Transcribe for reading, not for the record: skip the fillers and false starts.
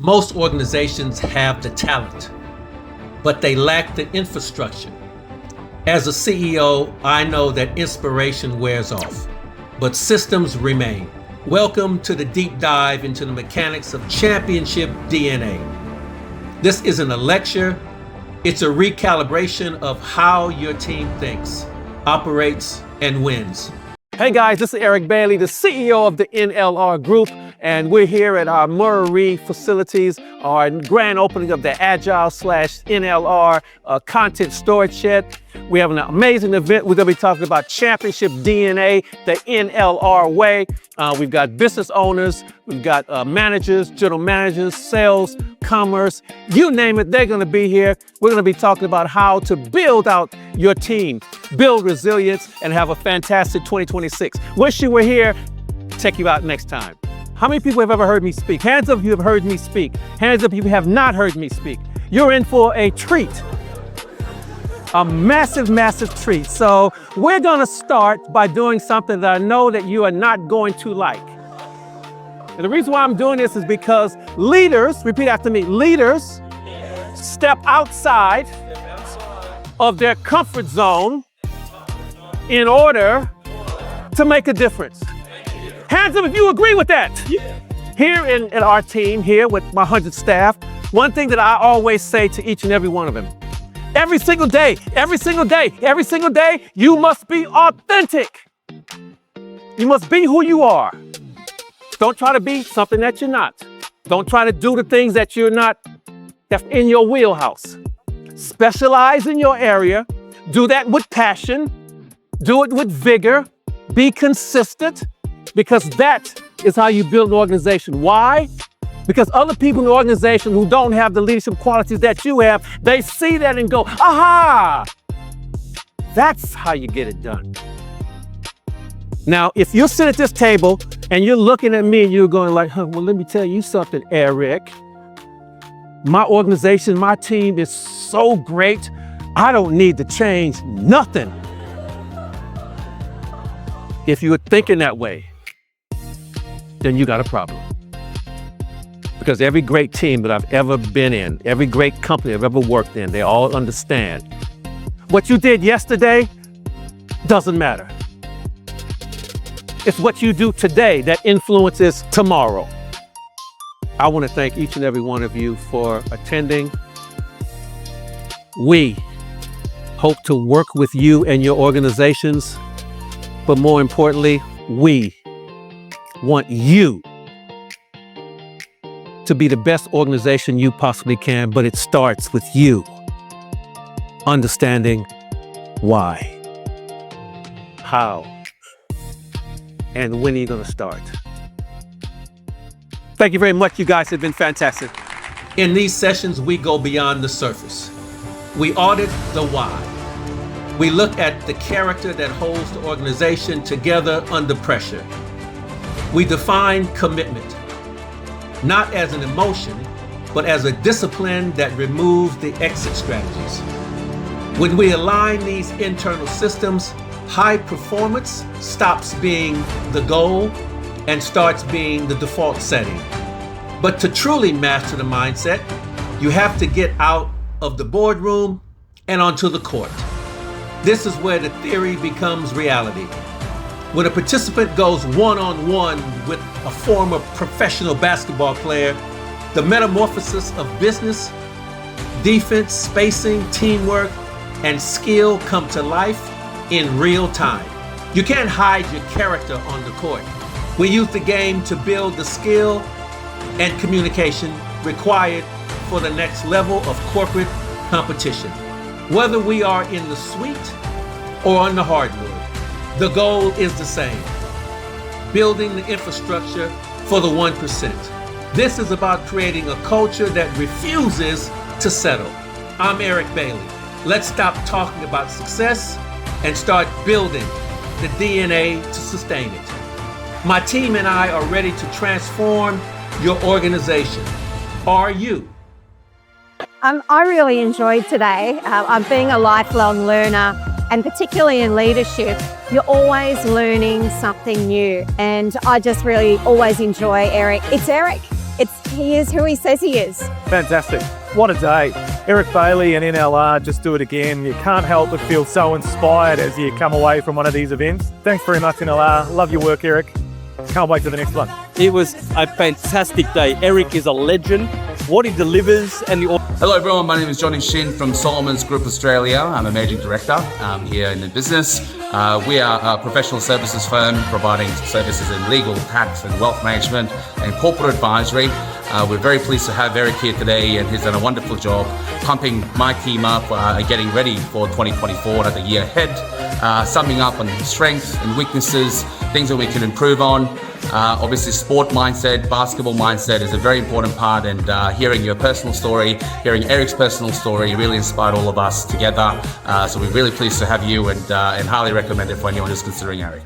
Most organizations have the talent, but they lack the infrastructure. As a CEO, I know that inspiration wears off, but systems remain. Welcome to the deep dive into the mechanics of championship DNA. This isn't a lecture, it's a recalibration of how your team thinks, operates, and wins. Hey guys, this is Eric Bailey, the CEO of the NLR Group, and we're here at our Murray facilities, our grand opening of the Agile/NLR content storage shed. We have an amazing event. We're going to be talking about championship DNA, the NLR way. We've got business owners, we've got managers, general managers, sales, commerce, you name it, they're going to be here. We're going to be talking about how to build out your team, build resilience, and have a fantastic 2026. Wish you were here. Check you out next time. How many people have ever heard me speak? Hands up if you have heard me speak. Hands up if you have not heard me speak. You're in for a treat. A massive, massive treat. So we're gonna start by doing something that I know that you are not going to like. And the reason why I'm doing this is because leaders, repeat after me, leaders step outside of their comfort zone in order to make a difference. Hands up if you agree with that. Here in our team, here with my 100 staff, one thing that I always say to each and every one of them, every single day, you must be authentic. You must be who you are. Don't try to be something that you're not. Don't try to do the things that you're not, that's in your wheelhouse. Specialize in your area. Do that with passion. Do it with vigor. Be consistent, because that is how you build an organization. Why? Because other people in the organization who don't have the leadership qualities that you have, they see that and go, aha! That's how you get it done. Now, if you sit at this table and you're looking at me and you're going like, well, let me tell you something, Eric. My organization, my team is so great, I don't need to change nothing. If you were thinking that way, then you got a problem. Because every great team that I've ever been in, every great company I've ever worked in, they all understand what you did yesterday doesn't matter. It's what you do today that influences tomorrow. I want to thank each and every one of you for attending. We hope to work with you and your organizations, but more importantly, we want you to be the best organization you possibly can, but it starts with you understanding why, how, and when are you going to start. Thank you very much. You guys have been fantastic. In these sessions, we go beyond the surface. We audit the why. We look at the character that holds the organization together under pressure. We define commitment, not as an emotion, but as a discipline that removes the exit strategies. When we align these internal systems, high performance stops being the goal and starts being the default setting. But to truly master the mindset, you have to get out of the boardroom and onto the court. This is where the theory becomes reality. When a participant goes one-on-one with a former professional basketball player, the metamorphosis of business, defense, spacing, teamwork, and skill come to life in real time. You can't hide your character on the court. We use the game to build the skill and communication required for the next level of corporate competition. Whether we are in the suite or on the hardwood, the goal is the same: building the infrastructure for the 1%. This is about creating a culture that refuses to settle. I'm Eric Bailey. Let's stop talking about success and start building the DNA to sustain it. My team and I are ready to transform your organization. Are you? I really enjoyed today. I'm being a lifelong learner, and particularly in leadership, you're always learning something new. And I just really always enjoy Eric. It's Eric. he is who he says he is. Fantastic. What a day. Eric Bailey and NLR, just do it again. You can't help but feel so inspired as you come away from one of these events. Thanks very much, NLR. Love your work, Eric. Can't wait for the next one. It was a fantastic day. Eric is a legend. What he delivers and the... Hello everyone, my name is Johnny Shin from Solomon's Group Australia. I'm a managing director here in the business. We are a professional services firm providing services in legal, tax and wealth management and corporate advisory. We're very pleased to have Eric here today, and he's done a wonderful job pumping my team up and getting ready for 2024 and the year ahead, summing up on strengths and weaknesses, things that we can improve on. Obviously sport mindset, basketball mindset is a very important part, and hearing your personal story, hearing Eric's personal story really inspired all of us together. So we're really pleased to have you, and highly recommend it for anyone who's considering Eric.